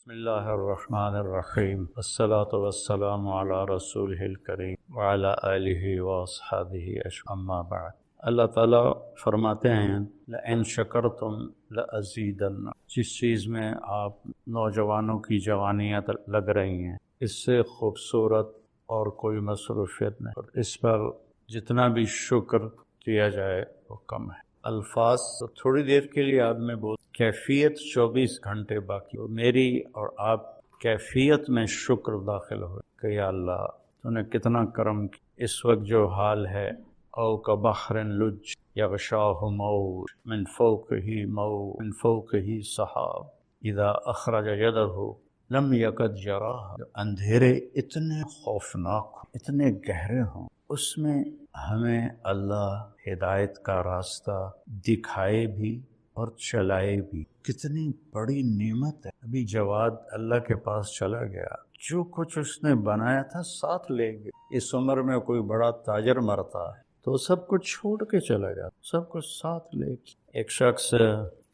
بسم اللہ الرحمن الرحیم والصلاة والسلام علی رسولہ الکریم وعلی آلہ واصحابہ اجمعین، اما بعد۔ اللہ تعالیٰ فرماتے ہیں لئن شکرتم لأزیدن، جس چیز میں آپ نوجوانوں کی جوانیاں لگ رہی ہیں اس سے خوبصورت اور کوئی مصروفیت نہیں، اس پر جتنا بھی شکر کیا جائے وہ کم ہے۔ الفاظ تو تھوڑی دیر کے لیے آدمی بول، کیفیت 24 گھنٹے باقی، میری اور آپ کیفیت میں شکر داخل ہو کہ یا اللہ تو نے کتنا کرم کیا۔ اس وقت جو حال ہے، او کبحر لج یغشاہ موج من فوقہ سحاب اذا اخرج یدہ لم یکد یراہ، اندھیرے اتنے خوفناک اتنے گہرے ہوں، اس میں ہمیں اللہ ہدایت کا راستہ دکھائے بھی اور چلائے بھی، کتنی بڑی نعمت ہے۔ ابھی جواد اللہ کے پاس چلا گیا، جو کچھ اس نے بنایا تھا ساتھ لے گیا۔ اس عمر میں کوئی بڑا تاجر مرتا ہے تو سب کچھ چھوڑ کے چلا گیا، سب کچھ ساتھ لے کے۔ ایک شخص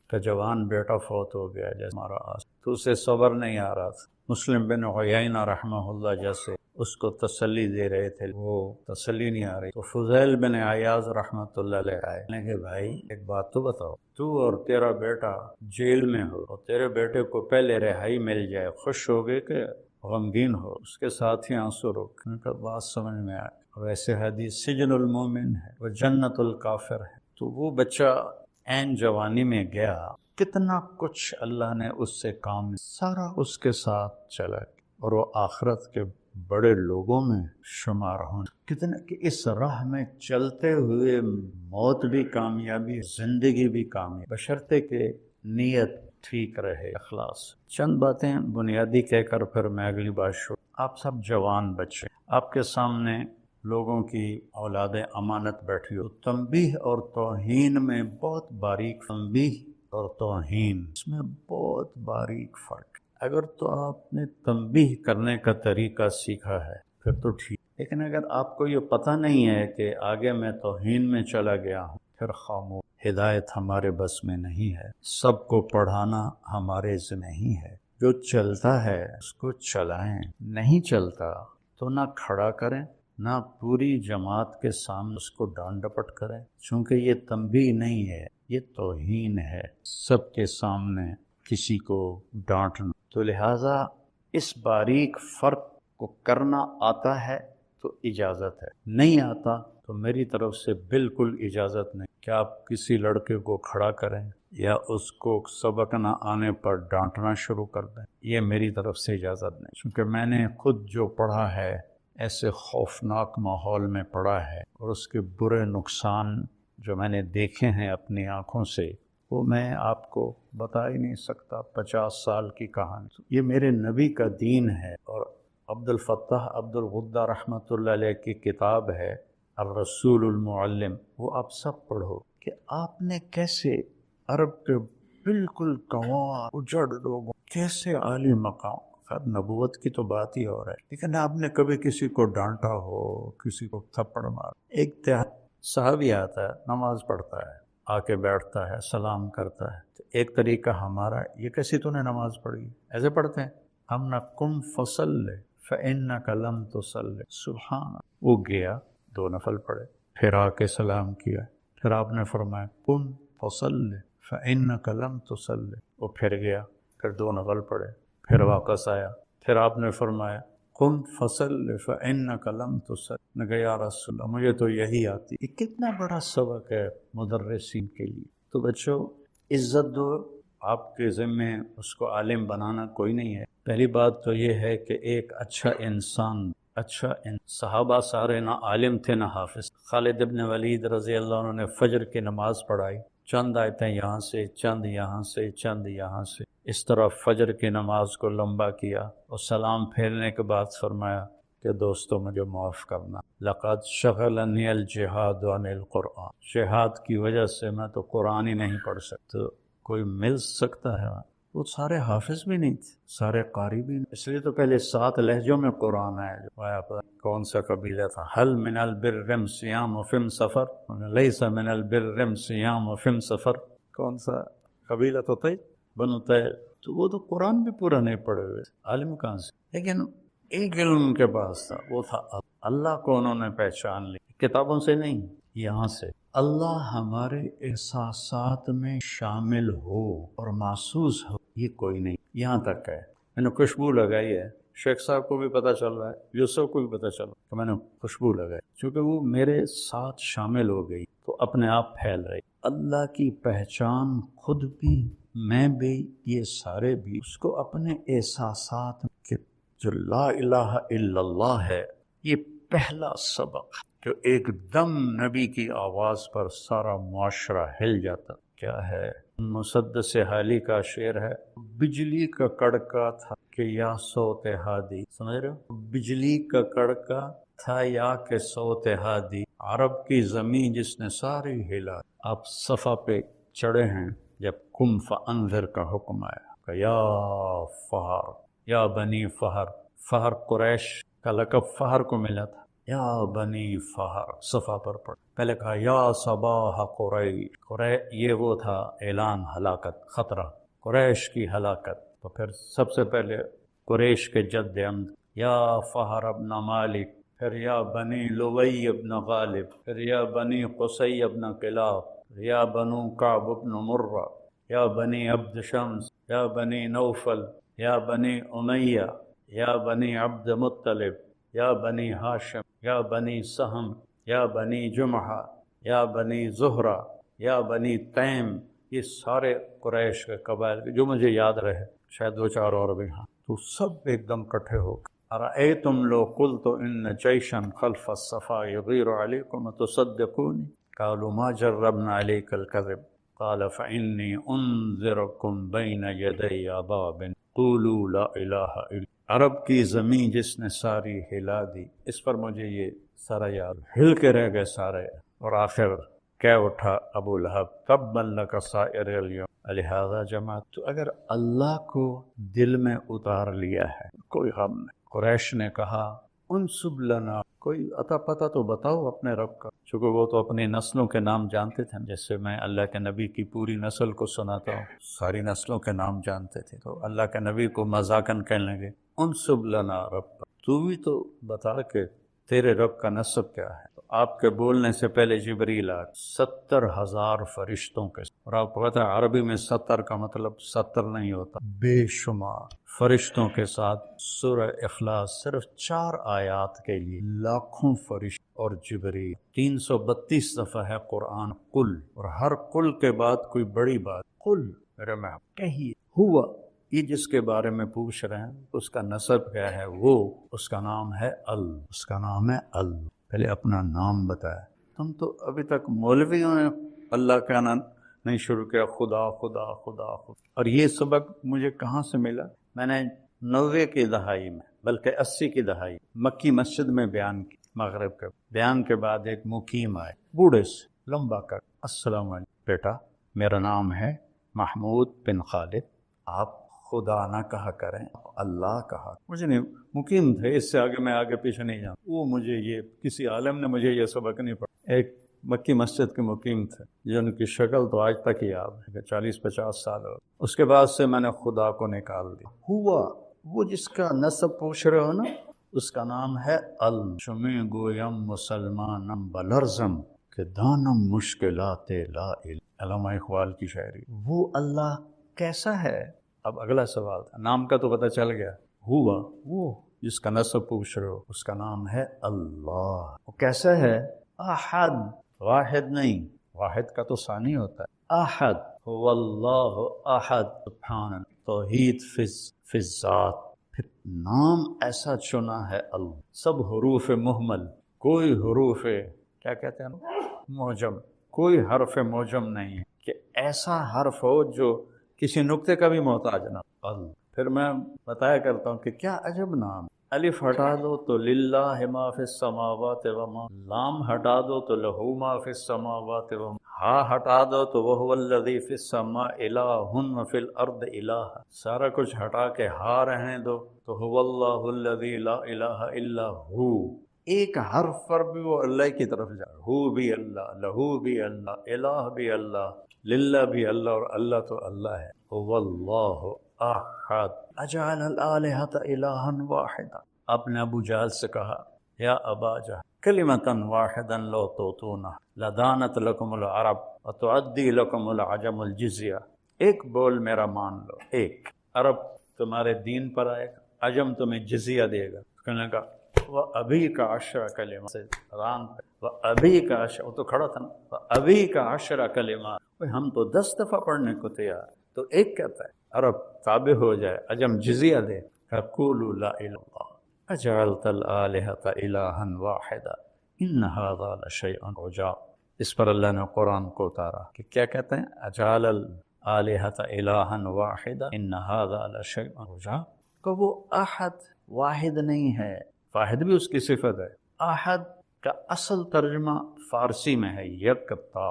کا جوان بیٹا فوت ہو گیا جیسے ہمارا تو اسے صبر نہیں آ رہا تھا۔ مسلم بن عیینہ رحمہ اللہ جیسے اس کو تسلی دے رہے تھے، وہ تسلی نہیں آ رہی، تو فضیل بن عیاض رحمۃ اللہ علیہ آئے، کہنے کہ بھائی ایک بات تو بتاؤ، تو اور تیرا بیٹا جیل میں ہو اور تیرے بیٹے کو پہلے رہائی مل جائے، خوش ہو گئے کہ غمگین ہو؟ اس کے ساتھ ہی آنسو روک، ان کا بات سمجھ میں آئے۔ ویسے حدیث سجن المومن ہے وہ جنت الکافر ہے۔ تو وہ بچہ عین جوانی میں گیا، کتنا کچھ اللہ نے اس سے کام سارا اس کے ساتھ چلا اور وہ آخرت کے بڑے لوگوں میں شمار ہوں۔ کتنا کہ اس راہ میں چلتے ہوئے موت بھی کامیابی، زندگی بھی کامیابی، بشرطے کہ نیت ٹھیک رہے، اخلاص۔ چند باتیں بنیادی کہہ کر پھر میں اگلی بات شروع۔ آپ سب جوان بچے، آپ کے سامنے لوگوں کی اولاد امانت بیٹھی ہو، تنبیہ اور توہین میں بہت باریک، تنبیہ اور توہین اس میں بہت باریک فرق۔ اگر تو آپ نے تنبیہ کرنے کا طریقہ سیکھا ہے پھر تو ٹھیک، لیکن اگر آپ کو یہ پتہ نہیں ہے کہ آگے میں توہین میں چلا گیا ہوں، پھر خاموش۔ ہدایت ہمارے بس میں نہیں ہے، سب کو پڑھانا ہمارے ذمہ نہیں ہے۔ جو چلتا ہے اس کو چلائیں، نہیں چلتا تو نہ کھڑا کریں نہ پوری جماعت کے سامنے اس کو ڈانٹ ڈپٹ کریں، چونکہ یہ تنبیہ نہیں ہے، یہ توہین ہے، سب کے سامنے کسی کو ڈانٹنا۔ تو لہٰذا اس باریک فرق کو کرنا آتا ہے تو اجازت ہے، نہیں آتا تو میری طرف سے بالکل اجازت نہیں کہ آپ کسی لڑکے کو کھڑا کریں یا اس کو سبق نہ آنے پر ڈانٹنا شروع کر دیں، یہ میری طرف سے اجازت نہیں، کیونکہ میں نے خود جو پڑھا ہے ایسے خوفناک ماحول میں پڑھا ہے، اور اس کے برے نقصان جو میں نے دیکھے ہیں اپنی آنکھوں سے وہ میں آپ کو بتا ہی نہیں سکتا۔ 50 سال کی کہانی، یہ میرے نبی کا دین ہے۔ اور عبد الفتاح عبد الغدہ رحمۃ اللہ علیہ کی کتاب ہے الرسول المعلم، وہ آپ سب پڑھو کہ آپ نے کیسے عرب کے بالکل گنوار اجڑ لوگوں کیسے عالی مقام، خیر نبوت کی تو بات ہی اور ہے، لیکن آپ نے کبھی کسی کو ڈانٹا ہو، کسی کو تھپڑ مار؟ ایک صحابی آتا ہے، نماز پڑھتا ہے، آ کے بیٹھتا ہے، سلام کرتا ہے، تو ایک طریقہ ہمارا، یہ کیسی تو نے نماز پڑھی؟ ایسے پڑھتے ہیں ہم نہ، قم فصلی فإنک لم تصلی، سبحان۔ وہ گیا 2 نفل پڑھے، پھر آ کے سلام کیا، پھر آپ نے فرمایا قم فصلی فإنک لم تصلی، وہ پھر گیا، پھر 2 نفل پڑھے، پھر واپس آیا، پھر آپ نے فرمایا قم فصلی فإنک لم تصلی۔ میں کہا یا رسول اللہ مجھے تو یہی آتی۔ یہ کتنا بڑا سبق ہے مدرسین کے لیے۔ تو بچوں عزت دو، آپ کے ذمے اس کو عالم بنانا کوئی نہیں ہے۔ پہلی بات تو یہ ہے کہ ایک اچھا انسان، صحابہ سارے نہ عالم تھے نہ حافظ۔ خالد ابن ولید رضی اللہ عنہ نے فجر کی نماز پڑھائی، چند آیتیں یہاں سے، چند یہاں سے، چند یہاں سے، اس طرح فجر کی نماز کو لمبا کیا، اور سلام پھیرنے کے بعد فرمایا کہ دوستو مجھے معاف کرنا، لقد شغلنی الجہاد عن القرآن، جہاد کی وجہ سے میں تو قرآن ہی نہیں پڑھ سکتا۔ کوئی مل سکتا ہے؟ وہ سارے حافظ بھی نہیں تھے، سارے قاری بھی نہیں، اس لیے تو پہلے 7 لہجوں میں قرآن آیا۔ جو آیا کون سا قبیلہ تھا؟ حل من البر صیام فم سفر، لیس من البر صیام فم سفر، کون سا قبیلہ تو تھے؟ بنو تو وہ تو قرآن بھی پورا نہیں پڑھے ہوئے، عالم کہاں سے؟ لیکن ایک علم ان کے پاس تھا، وہ تھا اللہ کو انہوں نے پہچان لی، کتابوں سے نہیں، یہاں سے اللہ ہمارے احساسات میں شامل ہو اور محسوس ہو، یہ کوئی نہیں، یہاں تک ہے۔ میں نے خوشبو لگائی ہے، شیخ صاحب کو بھی پتہ چل رہا ہے، یوسف کو بھی پتہ چل رہا ہے کہ میں نے خوشبو لگائی، چونکہ وہ میرے ساتھ شامل ہو گئی تو اپنے آپ پھیل رہی۔ اللہ کی پہچان خود بھی، میں بھی، یہ سارے بھی اس کو اپنے احساسات کے، جو لا الہ الا اللہ ہے، یہ پہلا سبق جو ایک دم نبی کی آواز پر سارا معاشرہ ہل جاتا۔ کیا ہے؟ مسدس حالی کا شعر ہے، بجلی کا کڑکا تھا کہ یا صوت ہادی، سمجھ رہے ہو؟ بجلی کا کڑکا تھا یا کہ صوت ہادی، عرب کی زمین جس نے ساری ہلا۔ آپ صفا پہ چڑھے ہیں جب قم فانذر کا حکم آیا کہ یا فہر، یا بنی فہر، فہر قریش کا لقب فہر کو ملا تھا، یا بنی فہر، صفا پر پڑھ، پہلے کہا یا صباح قریش، یہ وہ تھا اعلان ہلاکت، خطرہ، قریش کی ہلاکت، تو پھر سب سے پہلے قریش کے جد امد یا فہر ابن مالک، پھر یا بنی لوی ابن غالب، پھر یا بنی قصی ابن کلاب، یا بنو کعب ابن مرہ، یا بنی عبد شمس، یا بنی نوفل، یا بنی امیہ، یا بنی عبد مطلب، یا بنی ہاشم، یا بنی سہم، یا بنی جمحہ، یا بنی زہرہ، یا بنی تیم، یہ سارے قریش کے قبائل جو مجھے یاد رہے، شاید دو چار اور بھی ہاں، تو سب ایک دم کٹھے ہو گئے۔ ارأیتم لو قلت ان جیشا خلف الصفا یغیر علیکم تصدقونی قالوا ما جربنا علیک الکذب قال فإنی انذرکم بین یدی عذاب قولوا لا الہ الا، عرب کی زمین جس نے ساری ہلا دی، اس پر مجھے یہ سارا یاد، ہل کے رہ گئے سارے، اور آخر کہہ اٹھا ابو لہب تبا لک سائر اليوم لہذا جمعت۔ تو اگر اللہ کو دل میں اتار لیا ہے کوئی غم نہیں۔ قریش نے کہا انسب لنا، کوئی عطا پتہ تو بتاؤ اپنے رب کا، چونکہ وہ تو اپنی نسلوں کے نام جانتے تھے، جیسے میں اللہ کے نبی کی پوری نسل کو سناتا ہوں، ساری نسلوں کے نام جانتے تھے، تو اللہ کے نبی کو مذاقاً کہنے لگے انسب لنا رب، تو بھی تو بتا کہ تیرے رب کا نسب کیا ہے۔ تو آپ کے بولنے سے پہلے جبریل آ 70,000 فرشتوں کے، اور آپ کو پتہ ہے عربی میں 70 کا مطلب 70 نہیں ہوتا، بے شمار فرشتوں کے ساتھ سورہ اخلاص صرف 4 آیات کے لیے لاکھوں فرشت اور جبریل، 332 دفعہ ہے قرآن قل، اور ہر قل کے بعد کوئی بڑی بات، قل میرے محبوب کہیے، ہوا یہ جس کے بارے میں پوچھ رہے ہیں اس کا نسب کیا ہے، وہ اس کا نام ہے اس کا نام ہے اللہ، پہلے اپنا نام بتایا۔ تم تو ابھی تک مولویوں نے اللہ کا نام نہیں شروع کیا، خدا خدا خدا خدا، اور یہ سبق مجھے کہاں سے ملا؟ میں نے 90 کی دہائی میں، بلکہ 80 کی دہائی مکی مسجد میں بیان کی، مغرب کے بیان کے بعد ایک مقیم آئے بوڑھے سے لمبا کر، السلام علیکم بیٹا، میرا نام ہے محمود بن خالد، آپ خدا نہ کہا کریں، اللہ کہا، مجھے نہیں، مقیم تھے، اس سے آگے میں آگے پیچھے نہیں جاؤں، وہ مجھے یہ کسی عالم نے مجھے یہ سبق نہیں پڑھا، ایک مکی مسجد کے مقیم تھے جن کی شکل تو آج تک یاد ہے، 40-50 سال ہو، اس کے بعد سے میں نے خدا کو نکال دیا، ہوا وہ جس کا نسب پوچھ رہے ہو نا، اس کا نام ہے شمی گویم مسلمانم بلرزم کہ دانم مشکلات لا علامہ اقبال کی شاعری، وہ اللہ کیسا ہے؟ اب اگلا سوال تھا، نام کا تو پتہ چل گیا، ہوا وہ جس کا نسب پوچھ رہے ہو اس کا نام ہے اللہ، وہ کیسا ہے؟ احد، واحد نہیں، واحد کا تو ثانی ہوتا ہے، احد هو اللہ احد، سبحان، توحید فی الذات، پھر نام ایسا چنا ہے اللہ، سب حروف مہمل، کوئی حروف کیا کہتے ہیں موجم، کوئی حرف موجم نہیں ہے کہ ایسا حرف ہو جو کسی نقطے کا بھی محتاج نہ اللہ۔ پھر میں بتایا کرتا ہوں کہ کیا عجب نام، الف ہٹا دو تو للہ ما فی السماوات وما، لام ہٹا دو تو لہو ما فی السماوات وما، ہا ہٹا دو تو وہو الذی فی السماء الہ وفی الارض الہ، سارا کچھ ہٹا کے ہا رہنے دو تو هو اللہ الذی لا الہ الا ہو، ایک حرف پر بھی وہ اللہ کی طرف جا، ہو بھی اللہ، لہو بھی اللہ، الہ بھی اللہ، للہ بھی اللہ، اور اللہ تو اللہ ہے، هو اللہ احد اجعل الآلہۃ الہا واحدا. آپ نے ابو جہل سے کہا یا ابا جہل کلمۃ واحدا لو توتونہ لدانت لکم العرب وتعدی لکم العجم الجزیہ. ایک بول میرا مان لو، ایک عرب تمہارے دین پر آئے گا، عجم تمہیں جزیہ دے گا. کہنے لگا وہ ابھی کا عشرہ کلمہ سے ران پہ، وہ ابھی کا عشرہ، وہ تو کھڑا تھا نا، وہ ابھی کا عشرہ کلمہ، ہم تو 10 دفعہ پڑھنے کو تیار. تو ایک کہتا ہے عرب تابع ہو جائے، عجم جزیہ دے. قولوا لا الہ الا اللہ اجعلت الآلہۃ الہا واحدا ان ھذا لشیء عجاب. اس پر اللہ نے قرآن کو اتارا کہ کیا کہتے ہیں، اجعل الآلہۃ الہا واحدا ان ھذا لشیء عجاب. کہ وہ احد واحد نہیں ہے، واحد بھی اس کی صفت ہے. احد کا اصل ترجمہ فارسی میں ہے یکتا،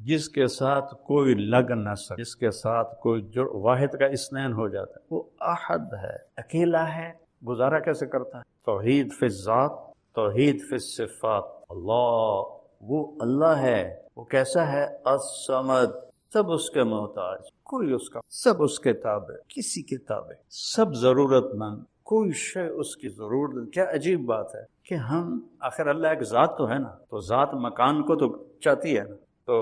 جس کے ساتھ کوئی لگ نہ سکے، جس کے ساتھ کوئی جڑ، واحد کا اثنین ہو جاتا ہے. وہ احد ہے، اکیلا ہے. گزارا کیسے کرتا ہے؟ توحید فی الذات، توحید فی الصفات. اللہ، وہ اللہ ہے. وہ کیسا ہے؟ الصمد، سب اس کے محتاج، کوئی اس کا، سب اس کے تابع، کسی کے تابع، سب ضرورت مند، کوئی شے اس کی ضرورت. کیا عجیب بات ہے کہ ہم، آخر اللہ ایک ذات تو ہے نا، تو ذات مکان کو تو چاہتی ہے نا. تو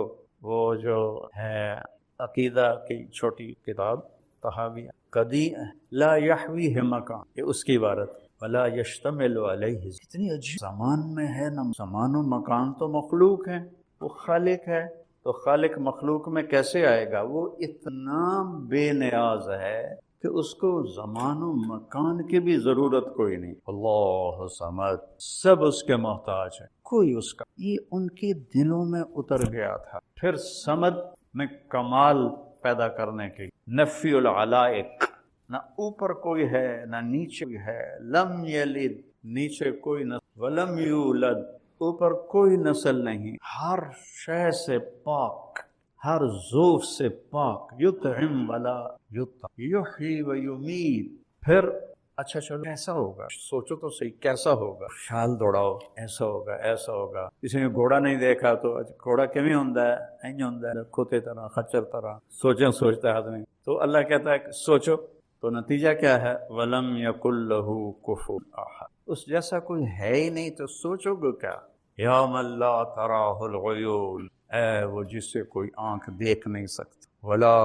وہ جو ہے عقیدہ کی چھوٹی کتاب طحاویہ، قدی لا یحویہ مکان، یہ اس کی عبارت، ولا یشتمل علیہ. اتنی عجیب، زمان میں ہے نا، زمان و مکان تو مخلوق ہے، وہ خالق ہے. تو خالق مخلوق میں کیسے آئے گا؟ وہ اتنا بے نیاز ہے کہ اس کو زمان و مکان کی بھی ضرورت کوئی نہیں. اللہ صمد، سب اس کے محتاج ہے، کوئی اس کا. یہ ان کے دلوں میں اتر گیا تھا. پھر صمد میں کمال پیدا کرنے کی، نفی العلائق، نہ اوپر کوئی ہے نہ نیچے کوئی ہے. لم یلد، نیچے کوئی نسل، ولم یولد، اوپر کوئی نسل نہیں. ہر شے سے پاک، ہر ذوف سے پاک. یطعم ولا یطعم، یحیی و یمیت. پھر اچھا چلو ایسا ہوگا، سوچو تو صحیح کیسا ہوگا. خیال دوڑاؤ، ایسا ہوگا ایسا ہوگا. کسی نے گھوڑا نہیں دیکھا تو گھوڑا کیویں ہوندا ہے؟ اینج ہوندا ہے، کھوتے طرح، خچر طرح. سوچتا ہے آدمی. تو اللہ کہتا ہے کہ سوچو. تو نتیجہ کیا ہے؟ وَلَمْ يَكُنْ لَهُ كُفُوًا أَحَدٌ. اس جیسا کوئی ہے ہی نہیں، تو سوچو گے کیا؟ یا من لا تراہ العیون، اے وہ جس سے کوئی آنکھ دیکھ نہیں سکتی. ولا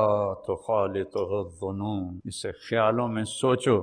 تخالطہ الظنون، اسے خیالوں میں سوچو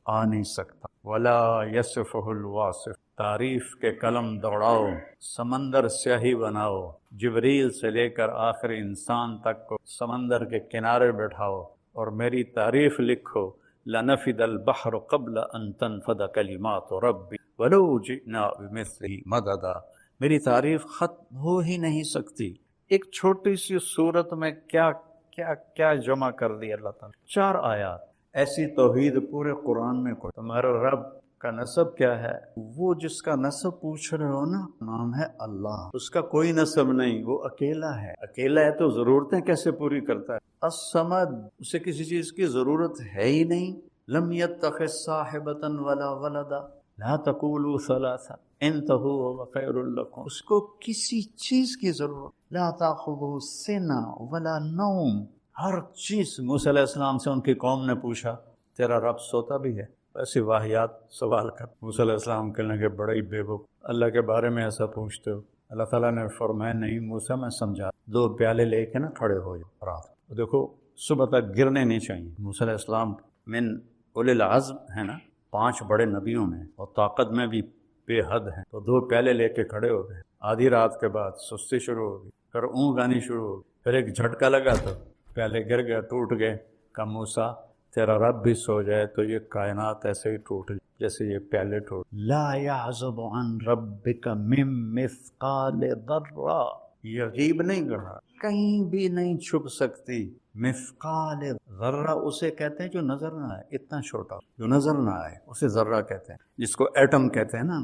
آ نہیں سکتا. ولا یصفہ الواصف، تعریف کے قلم دوڑاؤ، سمندر سیاہی بناؤ، جبریل سے لے کر آخری انسان تک کو سمندر کے کنارے بٹھاؤ اور میری تعریف لکھو. لنفد البحر قبل ان تنفد کلمات ربی ولو جئنا بمثلہ مددا. میری تعریف ختم ہو ہی نہیں سکتی. ایک چھوٹی سی صورت میں کیا کیا کیا جمع کر دی اللہ تعالیٰ. 4 آیات. ایسی توحید پورے قرآن میں کوئی. تمہارا رب کا نسب کیا ہے؟ وہ جس کا نسب پوچھ رہے ہو نا، نام ہے اللہ. اس کا کوئی نسب نہیں، وہ اکیلا ہے. اکیلا ہے تو ضرورتیں کیسے پوری کرتا ہے؟ الصمد، اسے کسی چیز کی ضرورت ہے ہی نہیں. لم یتخذ صاحبۃ ولا ولدا لا تقولوا ثلاثہ انتہوا وهو خیر لکم. اس کو کسی چیز کی ضرورت. لا تاخذہ سنہ ولا نوم. ہر چیز. موسیٰ علیہ السلام سے ان کی قوم نے پوچھا تیرا رب سوتا بھی ہے؟ ایسی واہیات سوال کر. موسیٰ علیہ السلام کہنے لگے بڑا ہی بے وقوف، اللہ کے بارے میں ایسا پوچھتے ہو. اللہ تعالیٰ نے فرمایا نہیں موسیٰ، میں سمجھا. 2 پیالے لے کے نا کھڑے ہو جاؤ رات. دیکھو صبح تک گرنے نہیں چاہیے. موسیٰ علیہ السلام من اولی العزم ہے نا، 5 بڑے نبیوں میں، اور طاقت میں بھی بے حد ہیں. تو 2 پیالے لے کے کھڑے ہو گئے. آدھی رات کے بعد سستی شروع ہو گئی، پھر اونگ آنی شروع ہو گئی. پھر ایک جھٹکا لگا تو پیالے گر گئے، ٹوٹ گئے. کہا موسیٰ تیرا رب بھی سو جائے تو یہ کائنات ایسے ہی ٹوٹ جائے جیسے یہ پیالے ٹوٹ. لا يعزب عن ربک من مثقال ذرہ، یہ غیب نہیں کر رہا، کہیں بھی نہیں چھپ سکتی. مثقال ذرہ اسے کہتے ہیں جو نظر نہ آئے. اتنا چھوٹا جو نظر نہ آئے اسے ذرہ کہتے ہیں، جس کو ایٹم کہتے ہیں نا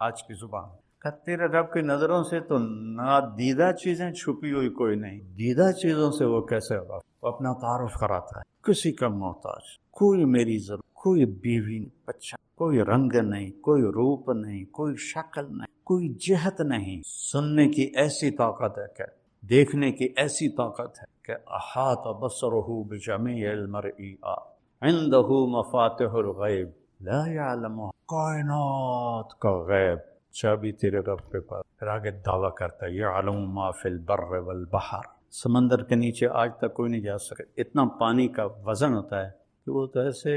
آج کی زبان. کہ تیرے رب کی نظروں سے تو نادیدہ چیزیں چھپی ہوئی کوئی نہیں، دیدہ چیزوں سے وہ کیسے ہوگا؟ وہ اپنا تعارف کراتا ہے، کسی کا محتاج، کوئی میری ضرورت، کوئی بیوی نہیں، بچہ، کوئی رنگ نہیں، کوئی روپ نہیں، کوئی شکل نہیں، کوئی جہت نہیں. سننے کی ایسی طاقت ہے کہ، دیکھنے کی ایسی طاقت ہے کہ احاط بصرہ بجمیع المرئیات، عندہ مفاتح الغیب لا یعلمها، کائنات کا غیب چابی تیرے رب کے پاس۔ پھر آگے دعویٰ کرتا ہے یعلم ما فی البر والبحر، سمندر کے نیچے آج تک کوئی نہیں جا سکے، اتنا پانی کا وزن ہوتا ہے کہ وہ تو ایسے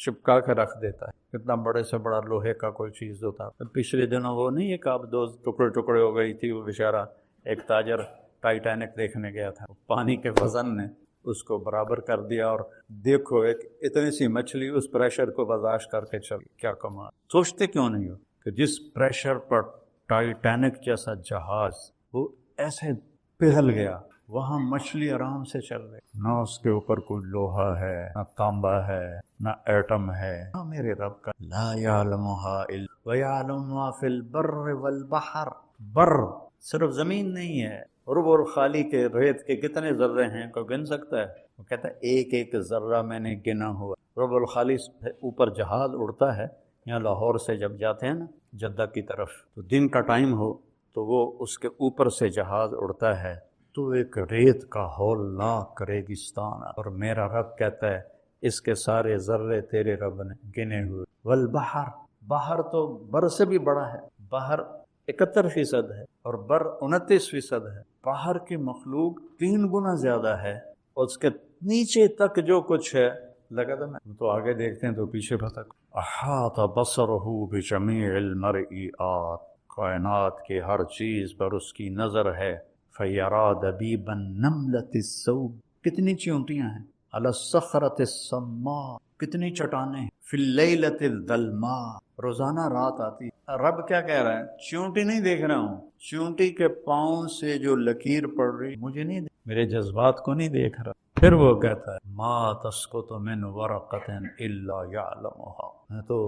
چپکا کے رکھ دیتا ہے، اتنا بڑے سے بڑا لوہے کا کوئی چیز ہوتا ہے۔ پچھلے دنوں وہ نہیں ایک آپ دو ٹکڑے ٹکڑے ہو گئی تھی، وہ بیچارہ ایک تاجر ٹائٹینک دیکھنے گیا تھا، پانی کے وزن نے اس کو برابر کر دیا، اور دیکھو ایک اتنی سی مچھلی اس پریشر کو برداشت کر کے چل، کیا کمال۔ سوچتے کیوں نہیں ہو کہ جس پریشر پر ٹائٹینک جیسا جہاز وہ ایسے پگھل گیا، وہاں مچھلی آرام سے چل رہی، نہ اس کے اوپر کوئی لوہا ہے، نہ تانبا ہے، نہ ایٹم ہے، نہ میرے رب کا لا یعلمها الا ویعلم ما فی البر والبحر۔ بر صرف زمین نہیں ہے، رب الخالی کے ریت کے کتنے ذرے ہیں کوئی گن سکتا ہے؟ وہ کہتا ہے ایک ایک ذرہ میں نے گنا ہوا۔ رب الخالی سے اوپر جہاز اڑتا ہے، یہاں لاہور سے جب جاتے ہیں نا جدہ کی طرف، تو دن کا ٹائم ہو تو وہ اس کے اوپر سے جہاز اڑتا ہے تو ایک ریت کا ہولناک ریگستان ہے، اور میرا رب کہتا ہے اس کے سارے ذرے تیرے رب نے گنے ہوئے۔ والبحر، بحر تو بر سے بھی بڑا ہے، بحر 71% ہے اور بر 29% ہے۔ باہر کی مخلوق 3 گنا زیادہ ہے، اور اس کے نیچے تک جو کچھ ہے لگا تھا میں تو آگے دیکھتے ہیں تو پیچھے پتہ احاط بصرہ بجمیع المرئیات، کائنات کے ہر چیز پر اس کی نظر ہے۔ فیرا دبیب النملۃ السود، کتنی چیونٹیاں ہیں، علی الصخرۃ الصماء، کتنی چٹانیں ہیں، فی اللیلۃ الظلماء، روزانہ رات آتی۔ رب کیا کہہ رہا ہے؟ چیونٹی نہیں دیکھ رہا ہوں، چیونٹی کے پاؤں سے جو لکیر پڑ رہی مجھے نہیں دیکھ، میرے جذبات کو نہیں دیکھ رہا۔ پھر وہ کہتا ہے ما تسقط من ورقۃ الا یعلمها، میں تو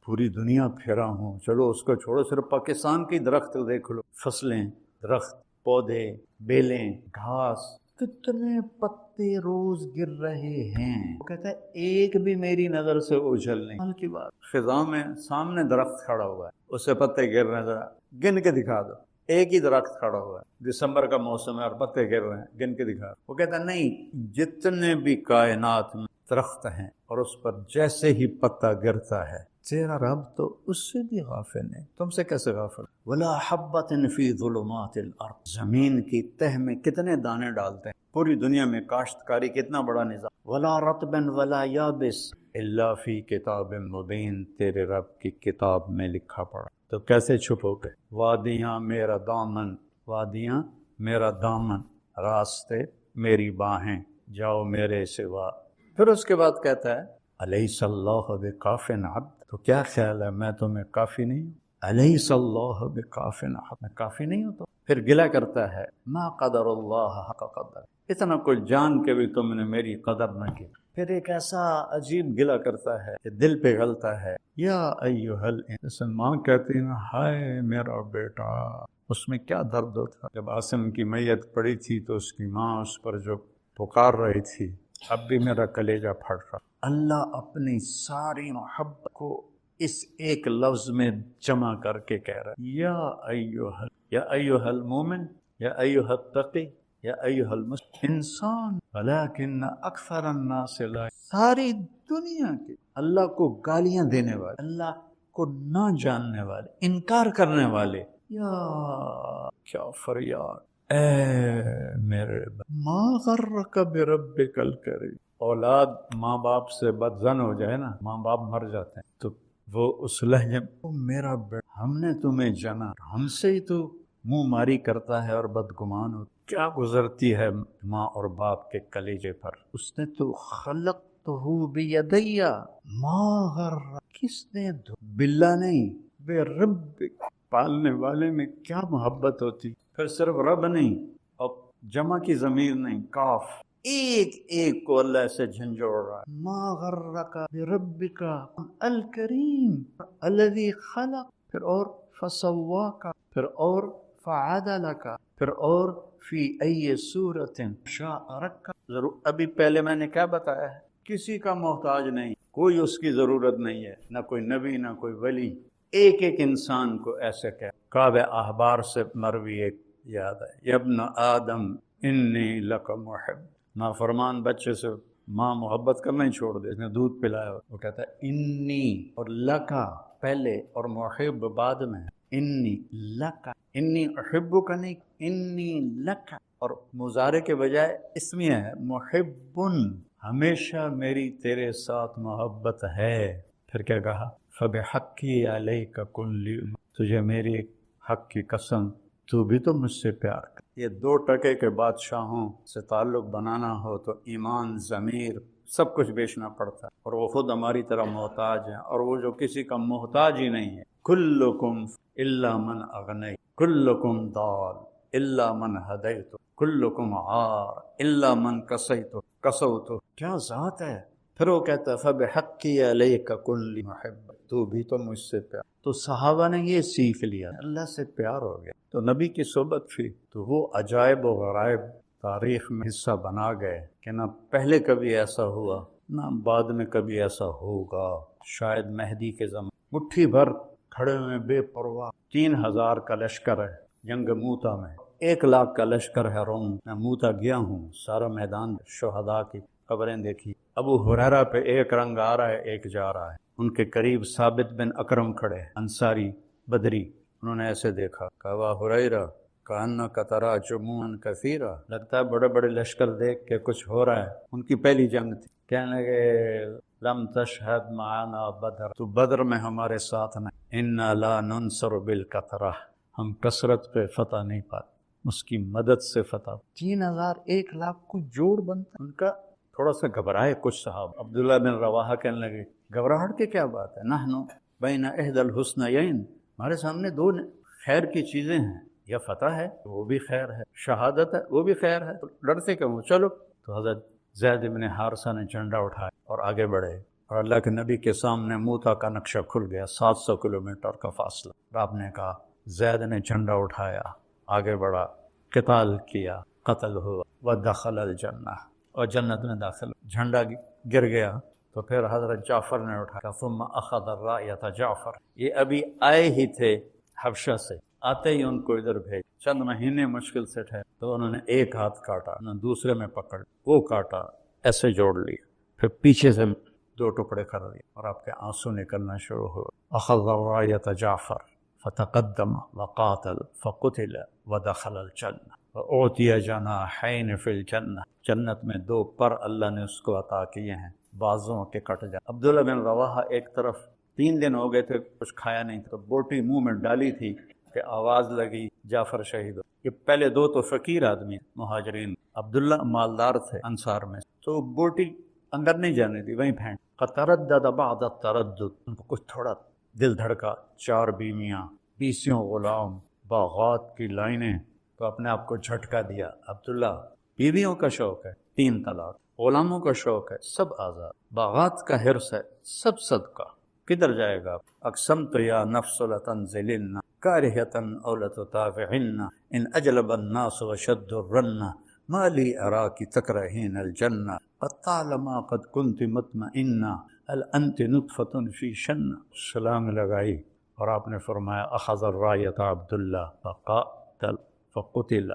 پوری دنیا پھرا ہوں، چلو اس کو چھوڑو، صرف پاکستان کی درخت دیکھ لو، فصلیں، درخت، پودے، بیلیں، گھاس، کتنے پتے روز گر رہے ہیں۔ وہ کہتا ہے ایک بھی میری نظر سے اوجھل نہیں۔ حال کی بات، خزاں میں سامنے درخت کھڑا ہوا ہے، اس سے پتے گر رہے ہیں، ذرا گن کے دکھا دو۔ ایک ہی درخت کھڑا ہوا ہے، دسمبر کا موسم ہے اور پتے گر رہے ہیں، گن کے دکھا دو۔ وہ کہتا ہے نہیں، جتنے بھی کائنات میں درخت ہیں اور اس پر جیسے ہی پتا گرتا ہے، تیرا رب تو اس سے بھی غافل ہے، تم سے کیسے غافل؟ ولا حبۃ فی ظلمات الارض، زمین کی تہ میں کتنے دانے ڈالتے ہیں، پوری دنیا میں کاشتکاری کتنا بڑا نظام۔ ولا رطب ولا یابس الا فی کتاب مبین، تیرے رب کی کتاب میں لکھا پڑا، تو کیسے چھپو گے؟ وادیاں میرا دامن، وادیاں میرا دامن، راستے میری باہیں، جاؤ میرے سوا۔ پھر اس کے بعد کہتا ہے الیس اللہ بکاف عبد، تو کیا خیال ہے میں تمہیں کافی نہیں ہوں؟ الیس اللہ بکاف عبد، میں کافی نہیں ہوں؟ تو پھر گلہ کرتا ہے ما قدر اللہ حق قدر، اتنا کچھ جان کے بھی تم نے میری قدر نہ کی۔ پھر ایک ایسا عجیب گلہ کرتا ہے کہ دل پہ غلتا ہے، یا ایھا الانسان، ماں کہتی ہے ہائے میرا بیٹا، اس میں کیا درد ہوتا۔ جب عاصم کی میت پڑی تھی تو اس کی ماں اس پر جو پکار رہی تھی، اب بھی میرا کلیجہ پھٹ رہا۔ اللہ اپنی ساری محبت کو اس ایک لفظ میں جمع کر کے کہہ رہا ہے یا ایھا المومن، یا ایھا التقی، یا ایھا المسلم، انسان ولکن اکثر الناس لا، ساری دنیا کے اللہ کو گالیاں دینے والے، اللہ کو نہ جاننے والے، انکار کرنے والے، یا کیا فریاد، اے میرے ما غرک بربک الکریم۔ اولاد ماں باپ سے بدزن ہو جائے نا، ماں باپ مر جاتے ہیں، تو وہ اس لہجے میں میرا بیٹا، ہم نے تمہیں جنا، ہم سے ہی تو منہ ماری کرتا ہے اور بدگمان ہو، کیا گزرتی ہے ماں اور باپ کے کلیجے پر۔ اس نے تو خلقتہ بیدی ما غرک، کس نے باللہ نہیں، بے رب، پالنے والے میں کیا محبت ہوتی۔ پھر صرف رب نہیں، اور جمع کی ضمیر نہیں، کاف، ایک ایک کو اللہ ایسے جھنجھوڑ رہا ہے۔ ما غرک بربک الکریم الذی خلق، پھر اور فسواک، پھر اور فعدلک، پھر اور فی ای صورت شاء رکب۔ ضرور ابھی پہلے میں نے کیا بتایا ہے، کسی کا محتاج نہیں، کوئی اس کی ضرورت نہیں ہے، نہ کوئی نبی نہ کوئی ولی، ایک ایک انسان کو ایسے کہ کعب احبار سے مروی ایک یاد ہے، یا ابن آدم انی لک محب، نافرمان بچے سے ماں محبت کرنا ہی چھوڑ دے، اس نے دودھ پلایا، وہ کہتا ہے انی، اور لکا پہلے اور محب بعد میں، انی لکا، انی احبک نہیں، انی لکا، اور مضارع کے بجائے اسمیہ ہے، محبن، ہمیشہ میری تیرے ساتھ محبت ہے۔ پھر کیا کہا؟ فبحقی علیک کلی، تجھے میری حق کی قسم تو بھی تو مجھ سے پیار کر۔ یہ 2 ٹکے کے بادشاہوں سے تعلق بنانا ہو تو ایمان، ضمیر، سب کچھ بیچنا پڑتا ہے، اور وہ خود ہماری طرح محتاج ہیں، اور وہ جو کسی کا محتاج ہی نہیں ہے۔ کلکم الا من اغنیت، کلکم ضال الا من ہدیت، کلکم عار الا من کسوت۔ کیا ذات ہے! پھر وہ کہتا ہے فبحقی علیک کلی محب، تو بھی تو مجھ سے پیار۔ تو صحابہ نے یہ سیکھ لیا، اللہ سے پیار ہو گیا تو نبی کی صحبت تھی، تو وہ عجائب و غرائب تاریخ میں حصہ بنا گئے کہ نہ پہلے کبھی ایسا ہوا نہ بعد میں کبھی ایسا ہوگا۔ شاید مہدی کے زمانے مٹھی بھر کھڑے ہوئے بے پرواہ، 3000 کا لشکر ہے جنگ موتا میں، 1,00,000 کا لشکر ہے روم میں۔ موتا گیا ہوں، سارا میدان شہداء کی قبریں دیکھی، ابو ہریرہ پہ ایک رنگ آ رہا ہے ایک جا رہا ہے، ان کے قریب ثابت بن اکرم کھڑے، انصاری بدری، انہوں نے ایسے دیکھا، کہا ابا ہریرہ کأنک تری جموعا کثیرا، لگتا ہے بڑے بڑے لشکر دیکھ کے کچھ ہو رہا ہے۔ ان کی پہلی جنگ تھی، کہنے لگے لم تشہد معنا بدر، تو بدر میں ہمارے ساتھ نہیں، انا لا ننصر بالکثرہ، ہم کثرت پہ فتح نہیں پاتے، اس کی مدد سے فتح۔ 3000 1,00,000 کو جوڑ بنتا، ان کا تھوڑا سا گھبرائے کچھ صحابہ۔ عبداللہ بن رواحہ کہنے لگے گھبراہٹ کی کیا بات ہے، نحن بین احدی الحسنیین، ہمارے سامنے 2 خیر کی چیزیں ہیں، یا فتح ہے وہ بھی خیر ہے، شہادت ہے وہ بھی خیر ہے، تو ڈرتے کیوں؟ چلو۔ تو حضرت زید بن حارثہ نے جھنڈا اٹھایا اور آگے بڑھے، اور اللہ کے نبی کے سامنے موتا کا نقشہ کھل گیا، 700 کلومیٹر کا فاصلہ۔ آپ نے کہا، زید نے جھنڈا اٹھایا، آگے بڑھا، قتال کیا، قتل ہوا، ودخل الجنہ، اور جنت میں داخل۔ جھنڈا گر گیا تو پھر حضرت جعفر نے اٹھایا، ثم اخذ الرایۃ جعفر، یہ ابھی آئے ہی تھے حبشہ سے، آتے ہی ان کو ادھر بھیج، چند مہینے مشکل سے ٹھہرے، تو انہوں نے ایک ہاتھ کاٹا، دوسرے میں پکڑ، وہ کاٹا، ایسے جوڑ لیا، پھر پیچھے سے 2 ٹکڑے کر دیے، اور آپ کے آنسو نکلنا شروع ہوئے۔ اخذ الرایۃ جعفر فتقدم وقاتل فقتل ودخل الجنہ وأعطی جناحین فی الجنہ، جنت میں 2 پر اللہ نے اس کو عطا کیے ہیں، بازوں کے کٹ جا۔ عبداللہ بن رواحہ ایک طرف 3 دن ہو گئے تھے کچھ کھایا نہیں تھا، تو بوٹی منہ میں ڈالی تھی کہ آواز لگی جعفر شہید ہو۔ یہ پہلے 2 تو فقیر آدمی مہاجرین، عبداللہ مالدار تھے انصار میں، تو بوٹی اندر نہیں جانے دی، وہیں پھینک۔ قد تردد بعد التردد، ان کو کچھ تھوڑا دل دھڑکا، 4 بیویاں، 20 غلام، باغات کی لائنیں، تو اپنے آپ کو جھٹکا دیا۔ عبداللہ بیویوں کا شوق ہے 3 طلاق، غلاموں کا شوق ہے سب آزاد، باغات کا حرص ہے سب صدقہ، کدھر جائے گا؟ اقسمت یا نفس لتنزلن کارہۃ او لتطاوعن ان اجلب الناس وشد الرن ما لی اراک تکرہین الجنہ قد طالما قد کنت مطمئنہ هل انت نطفۃ فی شن۔ سلام لگائی اور آپ نے فرمایا اخذ الرایۃ عبداللہ فقاتل فقتل،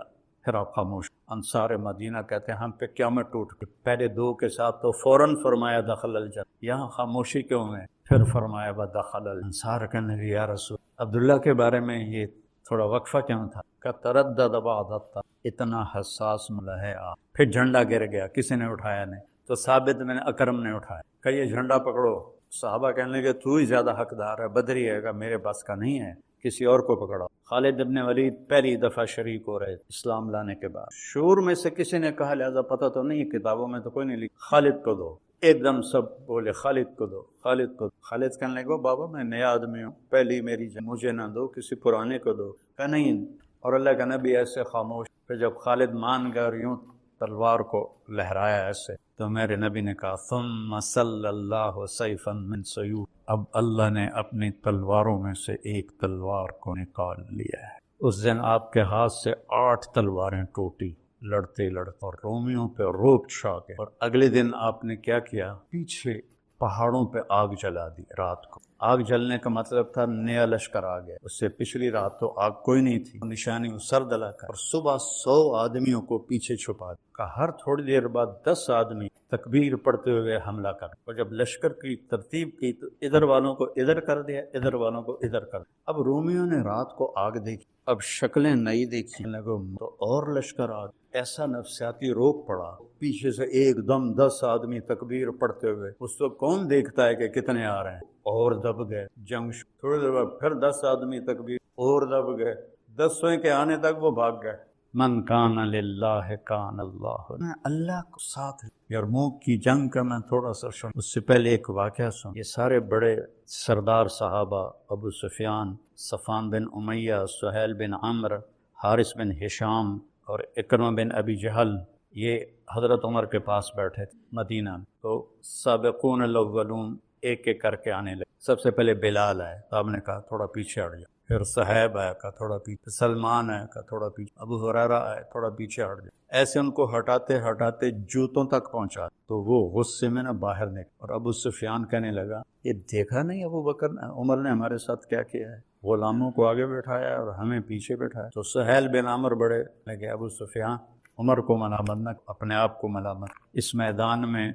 پھر آپ خاموش۔ انصار مدینہ کہتے ہیں ہم پہ قیامت ٹوٹ گئی، پہلے 2 کے ساتھ تو فوراً فرمایا دخل الجنہ، یہاں خاموشی کیوں ہے؟ پھر فرمایا ودخل الانصار، کہنے لگے یا رسول، عبداللہ کے بارے میں یہ تھوڑا وقفہ کیوں تھا؟ کہ تردد بعد التردد، اتنا حساس ملا ہے آپ۔ پھر جھنڈا گر گیا، کسی نے اٹھایا نہیں، تو ثابت بن اکرم نے اٹھایا، کہ یہ جھنڈا پکڑو۔ صحابہ کہنے لگے تو ہی زیادہ حقدار ہے، بدری ہے گا، میرے بس کا نہیں ہے، کسی اور کو پکڑا۔ خالد بن ولید پہلی دفعہ شریک ہو رہے اسلام لانے کے بعد، شور میں سے کسی نے کہا، لہذا پتہ تو نہیں، کتابوں میں تو کوئی نہیں لکھا، خالد کو دو۔ ایک دم سب بولے خالد کو دو، خالد کو دو۔ خالد کہنے لگے بابا میں نیا آدمی ہوں، پہلی میری جنگ، مجھے نہ دو، کسی پرانے کو دو۔ کہا نہیں، اور اللہ کا نبی ایسے خاموش۔ پھر جب خالد مان گیا اور یوں تلوار کو لہرایا ایسے، تو میرے نبی نے کہا ثم صلی اللہ سیفا من سیوف، اب اللہ نے اپنی تلواروں میں سے ایک تلوار کو نکال لیا ہے۔ اس دن آپ کے ہاتھ سے 8 تلواریں ٹوٹی لڑتے لڑتے، اور رومیوں پہ روب چھا گئے۔ اور اگلے دن آپ نے کیا کیا؟ پیچھے پہاڑوں پہ آگ جلا دی رات کو، آگ جلنے کا مطلب تھا نیا لشکر آ گیا، اس سے پچھلی رات تو آگ کوئی نہیں تھی، نشانی سرد علاقہ، اور صبح 100 آدمیوں کو پیچھے چھپا دیا، ہر تھوڑی دیر بعد 10 آدمی تکبیر پڑھتے ہوئے حملہ کر، اور جب لشکر کی ترتیب کی تو ادھر والوں کو ادھر کر دیا، ادھر والوں کو ادھر کر دیا۔ اب رومیوں نے رات کو آگ دیکھی، اب شکلیں نئی دیکھی لگو تو اور لشکر آ گیا، ایسا نفسیاتی روک پڑا، پیچھے سے ایک دم 10 آدمی تکبیر پڑھتے ہوئے، اس کو کون دیکھتا ہے کہ کتنے آ رہے ہیں، اور دب گئے جنگ، تھوڑی دیر بعد پھر 10 آدمی تکبیر، اور دب گئے، 10 کے آنے تک وہ بھاگ گئے۔ من کان للہ کان اللہ، میں اللہ کو ساتھ۔ یرموک کی جنگ کا میں تھوڑا سا سن، اس سے پہلے ایک واقعہ سن۔ یہ سارے بڑے سردار صحابہ، ابو سفیان، صفوان بن امیہ، سہیل بن عمرو، حارث بن ہشام اور اکرمہ بن ابی جہل، یہ حضرت عمر کے پاس بیٹھے تھے مدینہ میں۔ تو سابقون الاولون ایک ایک کر کے آنے لگے۔ سب سے پہلے بلال آئے، تو آپ نے کہا تھوڑا پیچھے ہٹ جاؤ، پھر صہیب آیا، کہا تھوڑا پیچھے، سلمان آیا، کہا تھوڑا پیچھے، ابو ہریرہ آئے، تھوڑا پیچھے ہٹ جاؤ۔ ایسے ان کو ہٹاتے ہٹاتے جوتوں تک پہنچا، تو وہ غصے میں نہ باہر نکل، اور ابو سفیان کہنے لگا یہ دیکھا نہیں ابو بکر عمر نے ہمارے ساتھ کیا کیا ہے، غلاموں کو آگے بٹھایا ہے اور ہمیں پیچھے بٹھایا۔ تو سہیل بن عمرو بڑے لگے، ابو سفیان عمر کو ملامت نہ، اپنے آپ کو ملامت، اس میدان میں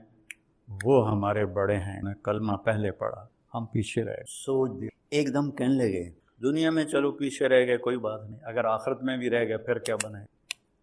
وہ ہمارے بڑے ہیں، میں کلمہ پہلے پڑھا، ہم پیچھے رہے۔ سوچ دی، ایک دم کہنے لگے دنیا میں چلو پیچھے رہ گئے کوئی بات نہیں، اگر آخرت میں بھی رہ گئے پھر کیا بنے،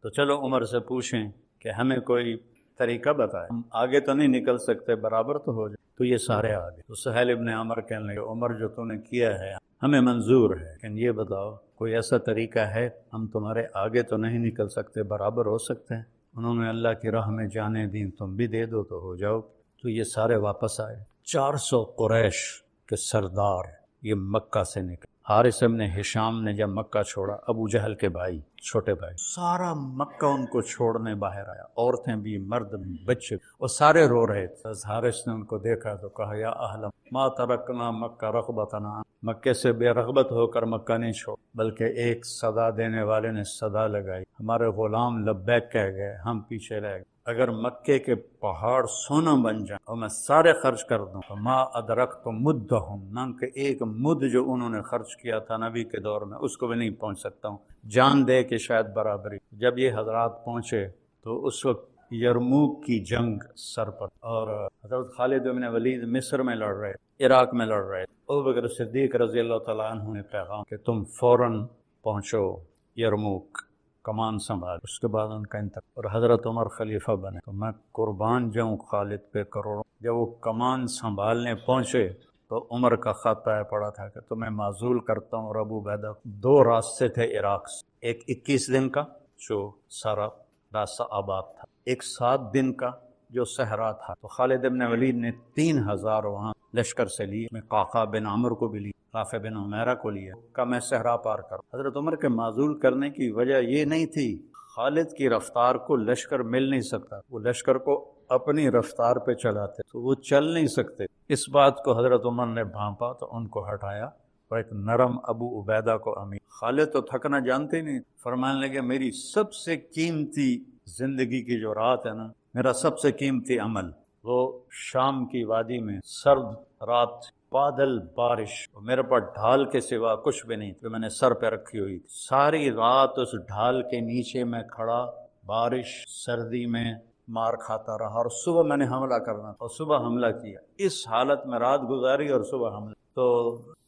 تو چلو عمر سے پوچھیں کہ ہمیں کوئی طریقہ بتائے، ہم آگے تو نہیں نکل سکتے، برابر تو ہو جائے۔ تو یہ سارے آگے، تو سہیل ابن عمر کہنے لگے عمر جو تو نے کیا ہے ہمیں منظور ہے، لیکن یہ بتاؤ کوئی ایسا طریقہ ہے، ہم تمہارے آگے تو نہیں نکل سکتے، برابر ہو سکتے ہیں۔ انہوں نے اللہ کی راہ میں جانے دیں، تم بھی دے دو تو ہو جاؤ۔ تو یہ سارے واپس آئے، 400 قریش کے سردار یہ مکہ سے نکلے۔ حارث ابن ہشام نے جب مکہ چھوڑا، ابو جہل کے بھائی، چھوٹے بھائی، سارا مکہ ان کو چھوڑنے باہر آیا، عورتیں بھی، مرد بھی، بچے بھی، اور سارے رو رہے تھے۔ حارث نے ان کو دیکھا تو کہا یا اہل ما ترکنا مکہ رغبتنا، مکے سے بے رغبت ہو کر مکہ نہیں چھوڑ، بلکہ ایک صدا دینے والے نے صدا لگائی، ہمارے غلام لبیک کہہ گئے، ہم پیچھے رہ گئے۔ اگر مکے کے پہاڑ سونا بن جائیں اور میں سارے خرچ کر دوں تو ما ادرکت مدہم، نہ کہ ایک مد جو انہوں نے خرچ کیا تھا نبی کے دور میں اس کو بھی نہیں پہنچ سکتا ہوں، جان دے کے شاید برابری۔ جب یہ حضرات پہنچے تو اس وقت یرموک کی جنگ سر پر، اور حضرت خالد بن ولید مصر میں لڑ رہے، عراق میں لڑ رہے۔ ابوبکر صدیق رضی اللہ تعالیٰ عنہ نے پیغام کہ تم فوراً پہنچو یرموک، کمان سنبھال۔ اس کے بعد ان کا انتقال، اور حضرت عمر خلیفہ بنے۔ تو میں قربان جاؤں خالد پہ کروڑوں۔ جب وہ کمان سنبھالنے پہنچے تو عمر کا خط آیا پڑا تھا کہ تمہیں معزول کرتا ہوں اور ابو عبیدہ۔ 2 راستے تھے عراق سے، ایک 21 دن کا جو سارا راستہ آباد تھا، ایک 7 دن کا جو صحرا تھا۔ تو خالد بن ولید نے 3000 وہاں لشکر سے لیے، میں قعقاع بن عمرو کو بھی لی، رافع بن عمیرہ کو لیا، کہ میں صحرا پار کروں۔ حضرت عمر کے معزول کرنے کی وجہ یہ نہیں تھی، خالد کی رفتار کو لشکر مل نہیں سکتا، وہ لشکر کو اپنی رفتار پہ چلاتے تو وہ چل نہیں سکتے۔ اس بات کو حضرت عمر نے بھانپا تو ان کو ہٹایا اور ایک نرم ابو عبیدہ کو امیر۔ خالد تو تھکنا جانتے نہیں، فرمانے لگے میری سب سے قیمتی زندگی کی جو رات ہے نا، میرا سب سے قیمتی عمل وہ شام کی وادی میں سرد رات، بادل، بارش، میرے پاس ڈھال کے سوا کچھ بھی نہیں جو میں نے سر پہ رکھی ہوئی تھی۔ ساری رات اس ڈھال کے نیچے میں کھڑا، بارش سردی میں مار کھاتا رہا، اور صبح میں نے حملہ کرنا اور صبح حملہ کیا، اس حالت میں رات گزاری اور صبح حملہ۔ تو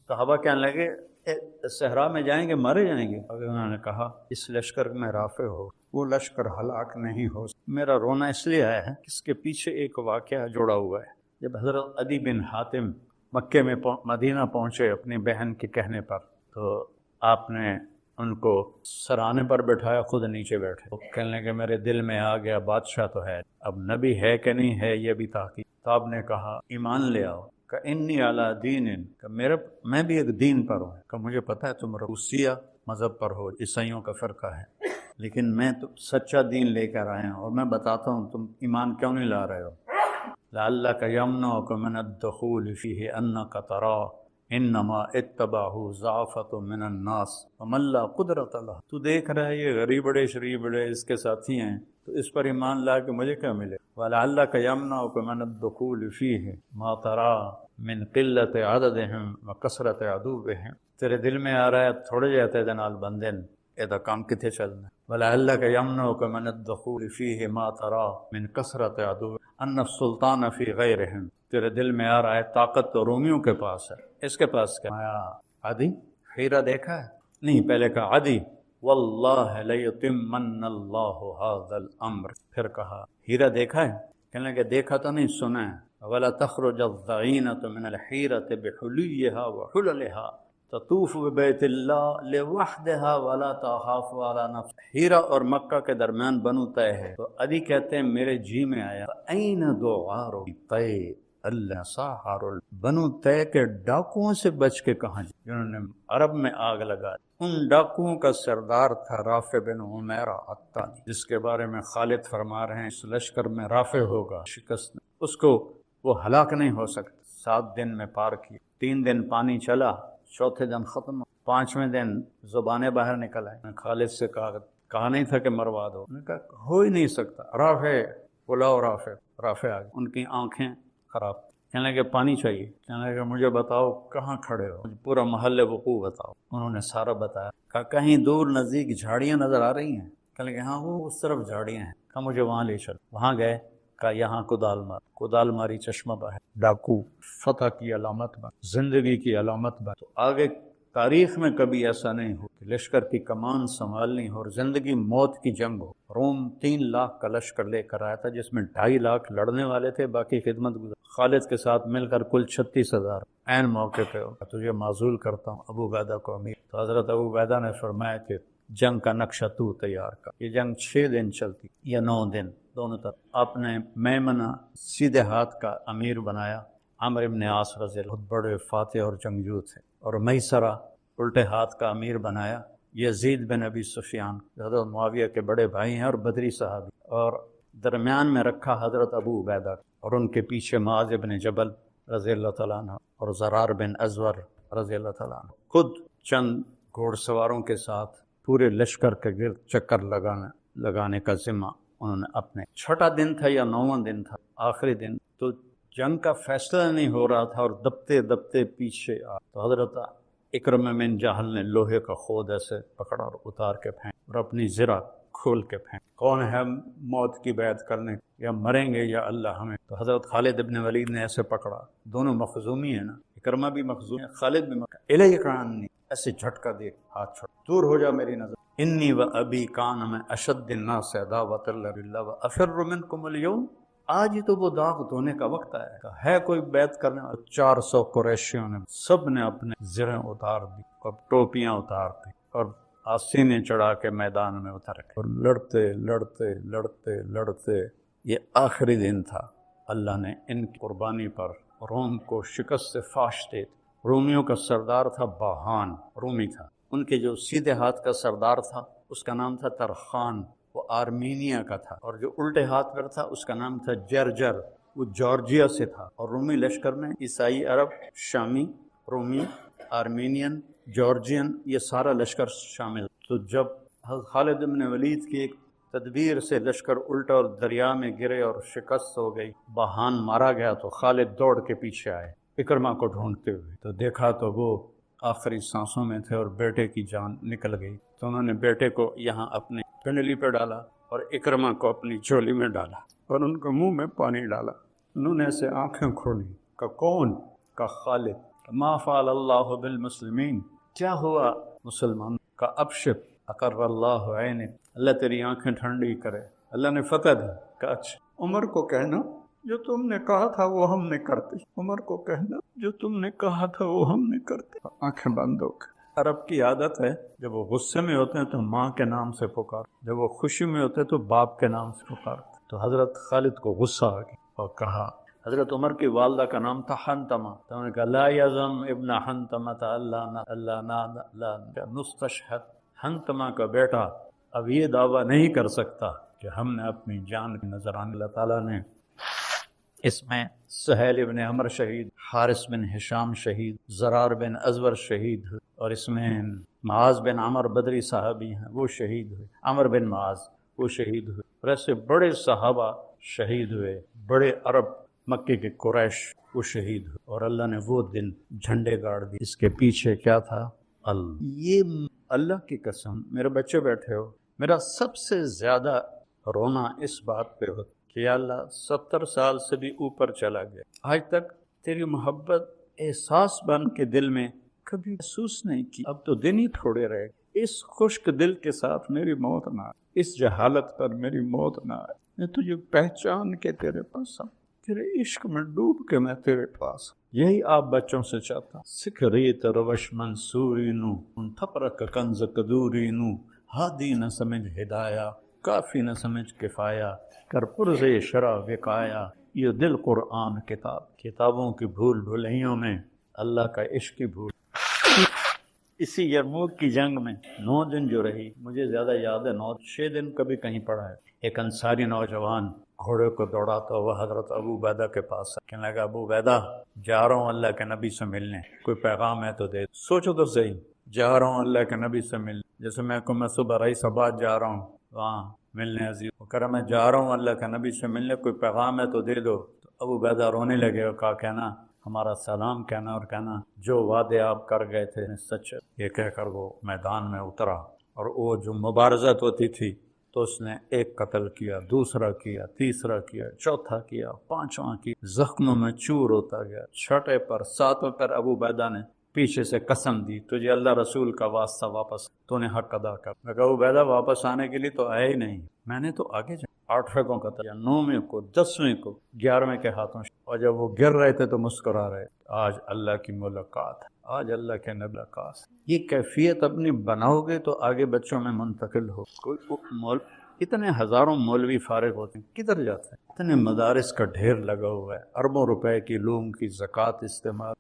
صحابہ کہنے لگے صحرا میں جائیں گے مارے جائیں گے؟ اور انہوں نے کہا اس لشکر میں رافع ہو، وہ لشکر ہلاک نہیں ہو۔ میرا رونا اس لیے آیا ہے کہ اس کے پیچھے ایک واقعہ جڑا ہوا ہے۔ جب حضرت عدی بن حاتم مکے میں مدینہ پہنچے اپنی بہن کے کہنے پر، تو آپ نے ان کو سرانے پر بٹھایا، خود نیچے بیٹھے۔ وہ کہنے کہ میرے دل میں آ گیا بادشاہ تو ہے، اب نبی ہے کہ نہیں ہے یہ بھی تحقیق۔ تو آپ نے کہا ایمان لے آؤ، کہ انی علی دین، کہ میں بھی ایک دین پر ہوں، کہ مجھے پتہ ہے تم روسیہ مذہب پر ہو، عیسائیوں کا فرقہ ہے، لیکن میں تو سچا دین لے کر آیا ہوں، اور میں بتاتا ہوں تم ایمان کیوں نہیں لا رہے ہو۔ لعلک یمنعک من الدخول فیہ انک ترا انما اتبعہ ضعفۃ من الناس ومن لا قدرۃ لہ۔ تو دیکھ رہا ہے یہ غریب بڑے شریف بڑے اس کے ساتھی ہیں، تو اس پر ایمان لا کے مجھے کیا ملے؟ وَلَعَلَّكَ يَمْنَعُكَ مِنَ الدُّخُولِ فِيهِ مَا تَرَىٰ من قلت عددهم وکثرت عدوهم، تیرے دل میں آ رہا ہے تھوڑے جاتے دے نال بندے نے ادا کام کتنے چلنا، ولعلک یمنعک من الدخول فیہ ما ترى من کثرت عدو ان السلطان فی غیرهم، تیرے دل میں آ رہا ہے طاقت تو رومیوں کے پاس ہے، اس کے پاس کیا؟ عدی ہیرا دیکھا ہے؟ نہیں، پہلے کہا عدی واللہ لیتمن اللہ ھذا الامر، پھر کہا ہیرا دیکھا ہے؟ کہنے لگے دیکھا تو نہیں، سنا ہے، ولا تخرج الضعینۃ من الحیرۃ بحلیھا وحللھا تطوف ببیت اللہ لوحدھا ولا تخاف علی نفس، ہیرا اور مکہ کے درمیان بنو طے ہے، تو عدی کہتے ہیں میرے جی میں آیا این دعار طے اللہ ساحر، بنو طے کے ڈاکوؤں سے بچ کے کہاں جائے جنہوں نے عرب میں آگ لگا دی؟ ان ڈاکوؤں کا سردار تھا رافع بن عمیرہ الطانی، جس کے بارے میں خالد فرما رہے ہیں اس لشکر میں رافع ہوگا، شکست اس کو وہ ہلاک نہیں ہو سکتا۔ 7 دن میں پار کیا، 3 دن پانی چلا، چوتھے دن ختم، 5ویں دن زبانیں باہر نکل آئے۔ خالد سے کہا نہیں تھا کہ مروا دو، انہوں نے کہا ہو ہی نہیں سکتا، رافع بلاؤ، رافع آ گئے، ان کی آنکھیں خراب، کہنے لگے پانی چاہیے، کہنے لگے مجھے بتاؤ کہاں کھڑے ہو، مجھے پورا محل وقوع بتاؤ۔ انہوں نے سارا بتایا، کہا کہیں دور نزدیک جھاڑیاں نظر آ رہی ہیں؟ کہنے لگے ہاں وہ اس طرف جھاڑیاں ہیں، کہا مجھے وہاں لے چل۔ وہاں گئے، کہا یہاں کدال ماری چشمہ باہر، ڈاکو فتح کی علامت بن، زندگی کی علامت بن۔ تو آگے تاریخ میں کبھی ایسا نہیں ہو کہ لشکر کی کمان سنبھالنی ہو اور زندگی موت کی جنگ ہو۔ روم 3 لاکھ کا لشکر لے کر آیا تھا، جس میں 2.5 لاکھ لڑنے والے تھے، باقی خدمت گزار۔ خالد کے ساتھ مل کر کل 36,000۔ عین موقع پہ تجھے معزول کرتا ہوں ابو عبیدہ کو امیر۔ تو حضرت ابو عبیدہ نے فرمایا کہ جنگ کا نقشہ تو تیار کر۔ یہ جنگ 6 دن چلتی یا 9 دن، دونوں طرف۔ آپ نے میمنہ سیدھے ہاتھ کا امیر بنایا، عمرو بن عاص رضی اللہ، بہت بڑے فاتح اور جنگجو تھے، اور میسرہ الٹے ہاتھ کا امیر بنایا یزید بن ابی سفیان، حضرت معاویہ کے بڑے بھائی ہیں اور بدری صحابی، اور درمیان میں رکھا حضرت ابو عبیدہ، اور ان کے پیچھے معاذ بن جبل رضی اللہ تعالیٰ عنہ اور زرار بن ازور رضی اللہ تعالیٰ عنہ، خود چند گھوڑ سواروں کے ساتھ پورے لشکر کے گرد چکر لگانے کا ذمہ انہوں نے اپنے۔ 6واں دن تھا یا 9واں دن تھا، آخری دن، تو جنگ کا فیصلہ نہیں ہو رہا تھا اور دبتے دبتے پیچھے آ، تو حضرت اکرمہ بن جہل نے لوہے کا خود ایسے پکڑا اور اتار کے پھینک، اور اپنی زرہ کھول کے پھینک، کون ہے موت کی بیعت کرنے، یا مریں گے یا اللہ ہمیں؟ تو حضرت خالد ابن ولید نے ایسے پکڑا، دونوں مخزومی ہیں نا، اکرمہ بھی مخزوم ہے، خالد بھی مخزوم، الیک عنی، ایسے جھٹکا دے، ہاتھ چھوڑ، دور ہو جا میری نظر، انی و ابی کان من اشد الناس عداوۃ للہ وافر منکم اليوم، آج ہی تو وہ داغ دھونے کا وقت آیا ہے کوئی بیعت کرنے والا؟ 400 قریشیوں نے سب نے اپنے زریں اتار دی اور ٹوپیاں اتار دی اور آستینیں چڑھا کے میدان میں اتر گئے، اور لڑتے لڑتے لڑتے لڑتے یہ آخری دن تھا، اللہ نے ان کی قربانی پر روم کو شکست سے فاش دے دی۔ رومیوں کا سردار تھا باہان، رومی تھا، ان کے جو سیدھے ہاتھ کا سردار تھا اس کا نام تھا ترخان، وہ آرمینیا کا تھا، اور جو الٹے ہاتھ پر تھا اس کا نام تھا جرجر، وہ جارجیا سے تھا۔ اور رومی لشکر میں عیسائی عرب، شامی، رومی، آرمینین، جارجین، یہ سارا لشکر شامل۔ تو جب خالد بن ولید کی ایک تدبیر سے لشکر الٹا اور دریا میں گرے اور شکست ہو گئی، باہان مارا گیا، تو خالد دوڑ کے پیچھے آئے اکرمہ کو ڈھونڈتے ہوئے، تو دیکھا تو وہ آخری سانسوں میں تھے اور بیٹے کی جان نکل گئی، تو انہوں نے بیٹے کو یہاں اپنے پنڈلی پہ ڈالا اور اکرمہ کو اپنی چولی میں ڈالا اور ان کو منہ میں پانی ڈالا۔ انہوں نے ایسے آنکھیں کھولی، کہ کون؟ کہ خالد۔ ما فعل اللہ بالمسلمین، کیا ہوا مسلمان؟ کا ابشر اقر اللہ عینک، اللہ تیری آنکھیں ٹھنڈی کرے، اللہ نے فتح دی۔ کہ اچھا، عمر کو کہنا جو تم نے کہا تھا وہ ہم نے کرتے، عمر کو کہنا جو تم نے کہا تھا وہ ہم نے کرتے۔ آنکھیں بند ہو گئی۔ عرب کی عادت ہے جب وہ غصے میں ہوتے ہیں تو ماں کے نام سے پکار، جب وہ خوشی میں ہوتے ہیں تو باپ کے نام سے پکارتے۔ تو حضرت خالد کو غصہ آ گیا اور کہا، حضرت عمر کی والدہ کا نام تھا حنتمہ، تو انہوں نے کہا لا یزم ابن حنتمہ اللہ نستشہد، حنتمہ کا بیٹا اب یہ دعویٰ نہیں کر سکتا کہ ہم نے اپنی جان کی نذرانی۔ اللہ تعالیٰ نے اس میں سہیل بن عمر شہید، حارث بن ہشام شہید، زرار بن ازور شہید ہوئے، اور اس میں معاذ بن عمر بدری صحابی ہیں وہ شہید ہوئے، عمر بن معاذ وہ شہید ہوئے، اور ایسے بڑے صحابہ شہید ہوئے، بڑے عرب مکے کے قریش وہ شہید ہوئے اور اللہ نے وہ دن جھنڈے گاڑ دیے. اس کے پیچھے کیا تھا؟ اللہ. یہ اللہ کی قسم میرے بچے بیٹھے ہو، میرا سب سے زیادہ رونا اس بات پہ ہو کہ یا اللہ 70 سال سے بھی اوپر چلا گیا، آج تک تیری محبت احساس بن کے دل میں کبھی محسوس نہیں کی. اب تو دن ہی تھوڑے رہے. اس خشک دل کے ساتھ میری موت نہ آئے، اس جہالت پر میری موت نہ آئے. میں تجھے پہچان کے تیرے پاس ہوں، تیرے عشق میں ڈوب کے میں تیرے پاس ہوں. یہی آپ بچوں سے چاہتا ہوں. سکھ ریت روش منصوری نو ان تھپرک کنز قدوری نو، ہادی نہ سمجھ ہدایا کافی نہ سمجھ کفایا، کر پرزے شرع وقایا. یہ دل قرآن کتابوں کی بھول بھلیوں میں اللہ کا عشق کی بھول. اسی یرموک کی جنگ میں 9 دن جو رہی، مجھے زیادہ یاد ہے 6 دن کبھی کہیں پڑھا ہے. ایک انصاری نوجوان گھوڑے کو دوڑاتا ہوا حضرت ابو عبیدہ کے پاس کہنے لگا، ابو عبیدہ جا رہا ہوں اللہ کے نبی سے ملنے، کوئی پیغام ہے تو دے. سوچو تو صحیح، جا رہا ہوں اللہ کے نبی سے ملنے. جیسے میں صبح رئیس آباد جا رہا ہوں وہاں ملنے عزیز، وہ کہہ رہا میں جا رہا ہوں اللہ کے نبی سے ملنے، کوئی پیغام ہے تو دے دو. تو ابو عبیدہ رونے لگے اور کہا کہنا ہمارا سلام کہنا اور کہنا جو وعدے آپ کر گئے تھے سچ. یہ کہہ کر وہ میدان میں اترا اور وہ جو مبارزت ہوتی تھی تو اس نے ایک قتل کیا، دوسرا کیا، تیسرا کیا، چوتھا کیا، پانچواں کیا، زخموں میں چور ہوتا گیا. چھٹے پر 7ویں پر ابو عبیدہ نے پیچھے سے قسم دی، تجھے اللہ رسول کا واسطہ واپس، تو نے حق ادا کر. میں کہا ابو عبیدہ واپس آنے کے لیے تو آئے ہی نہیں، میں نے تو آگے جا 8ویں کو قتل، 9ویں کو، 10ویں کو، 11ویں کے ہاتھوں. اور جب وہ گر رہے تھے تو مسکرا رہے، آج اللہ کی ملاقات ہے، آج اللہ کے نبی ملاقات. یہ کیفیت اپنی بناؤ گے تو آگے بچوں میں منتقل ہو. کوئی اتنے ہزاروں مولوی فارغ ہوتے ہیں، کدھر جاتے ہیں؟ اتنے مدارس کا ڈھیر لگا ہوا ہے، اربوں روپے کی علوم کی زکوٰۃ استعمال.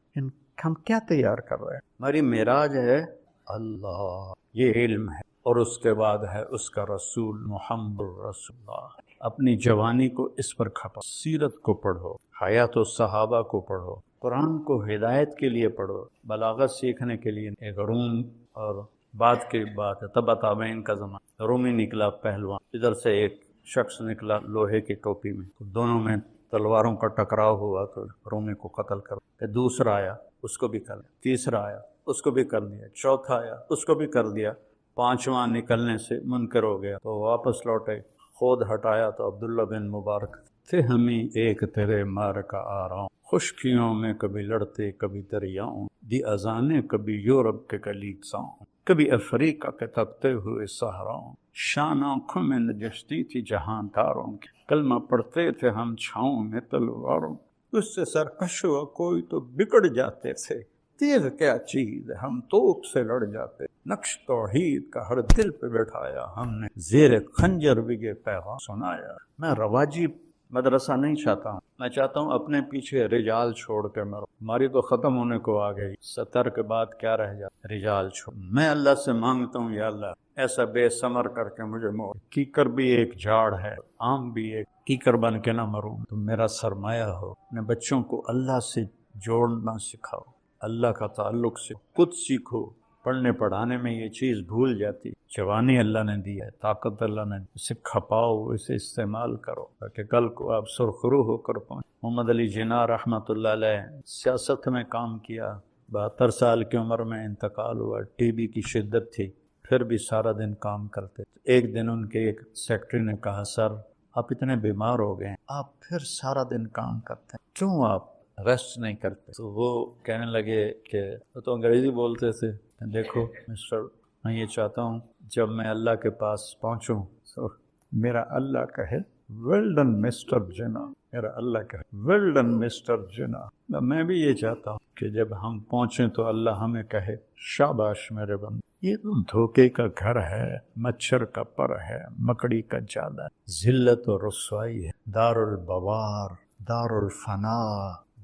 ہم کیا تیار کر رہے ہیں؟ ہماری معراج ہے اللہ، یہ علم ہے، اور اس کے بعد ہے اس کا رسول محمد رسول اللہ. اپنی جوانی کو اس پر کھپا، سیرت کو پڑھو، حیات الصحابہ کو پڑھو، قرآن کو ہدایت کے لیے پڑھو، بلاغت سیکھنے کے لیے. ایک روم اور بعد کی بات ہے تبا تابعین کا زمانہ، رومی نکلا پہلوان، ادھر سے ایک شخص نکلا لوہے کی ٹوپی میں، تو دونوں میں تلواروں کا ٹکراؤ ہوا تو رومی کو قتل کر. پھر دوسرا آیا اس کو بھی کر دیا، تیسرا آیا اس کو بھی کر دیا، چوتھا آیا اس کو بھی کر دیا، 5واں نکلنے سے منکر ہو گیا تو واپس لوٹے. خود ہٹایا تو عبداللہ بن مبارک تھے. ہمیں ایک تیرے مار کا آ رہا ہوں، خشکیوں میں کبھی لڑتے کبھی دریاؤں، دی اذانے کبھی یورپ کے کلیساؤں، کبھی افریقہ کے تپتے ہوئے صحراؤں. شان آنکھوں میں نجشتی تھی جہاں داروں کی، کلمہ پڑھتے تھے ہم چھاؤں میں تلواروں. اس سے سرکش ہوا کوئی تو بگڑ جاتے تھے، تیغ کیا چیز ہم توپ سے لڑ جاتے. نقش توحید کا ہر دل پہ بیٹھایا ہم نے، زیر خنجر بھی یہ پیغام سنایا. میں رواجی مدرسہ نہیں چاہتا ہوں، میں چاہتا ہوں اپنے پیچھے رجال چھوڑ کے مرو. ہماری تو ختم ہونے کو آ گئی، 70 کے بعد کیا رہ جاتا؟ رجال چھوڑ. میں اللہ سے مانگتا ہوں یا اللہ ایسا بے ثمر کر کے مجھے موت. کیکر بھی ایک جھاڑ ہے، آم بھی ایک، کیکر بن کے نہ مروں. تم میرا سرمایہ ہو. اپنے بچوں کو اللہ سے جوڑنا سکھاؤ، اللہ کا تعلق سے خود سیکھو. پڑھنے پڑھانے میں یہ چیز بھول جاتی. جوانی اللہ نے دی ہے، طاقت اللہ نے دی، اسے کھپاؤ، اسے استعمال کرو تاکہ کل کو آپ سرخرو ہو کر پہنچ. محمد علی جناح رحمۃ اللہ علیہ سیاست میں کام کیا، 72 سال کی عمر میں انتقال ہوا. ٹی بی کی شدت تھی، پھر بھی سارا دن کام کرتے. ایک دن ان کے ایک سیکرٹری نے کہا، سر آپ اتنے بیمار ہو گئے ہیں، آپ پھر سارا دن کام کرتے ہیں، کیوں آپ ریسٹ نہیں کرتے؟ تو وہ کہنے لگے کہ وہ تو انگریزی بولتے تھے، دیکھو مسٹر میں یہ چاہتا ہوں جب میں اللہ کے پاس پہنچوں تو میرا اللہ کہے ویل ڈن مسٹر جناح، میرا اللہ کہے ویل ڈن مسٹر جناح. میں بھی یہ چاہتا ہوں کہ جب ہم پہنچیں تو اللہ ہمیں کہے شاباش میرے بندے. یہ تو دھوکے کا گھر ہے، مچھر کا پر ہے، مکڑی کا جالا ہے، ذلت و رسوائی ہے، دار البوار، دار الفنا،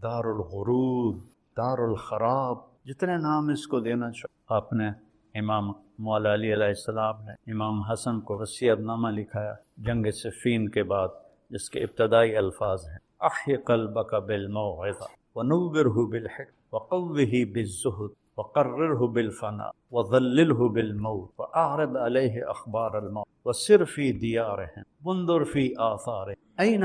دار الغرور، دار الخراب، جتنے نام اس کو دینا چاہو. آپ نے امام مولا علی علیہ السلام نے امام حسن کو وصیت نامہ لکھایا جنگ صفین کے بعد، جس کے ابتدائی الفاظ ہیں، احی قلبک بالموعظہ ونورہ بالحکمہ وقوہ بالزہد وقررہ بالفنا وظللہ بالموت واعرض علیہ اخبار الموت وسر فی دیارہم وانظر فی آثارہم. این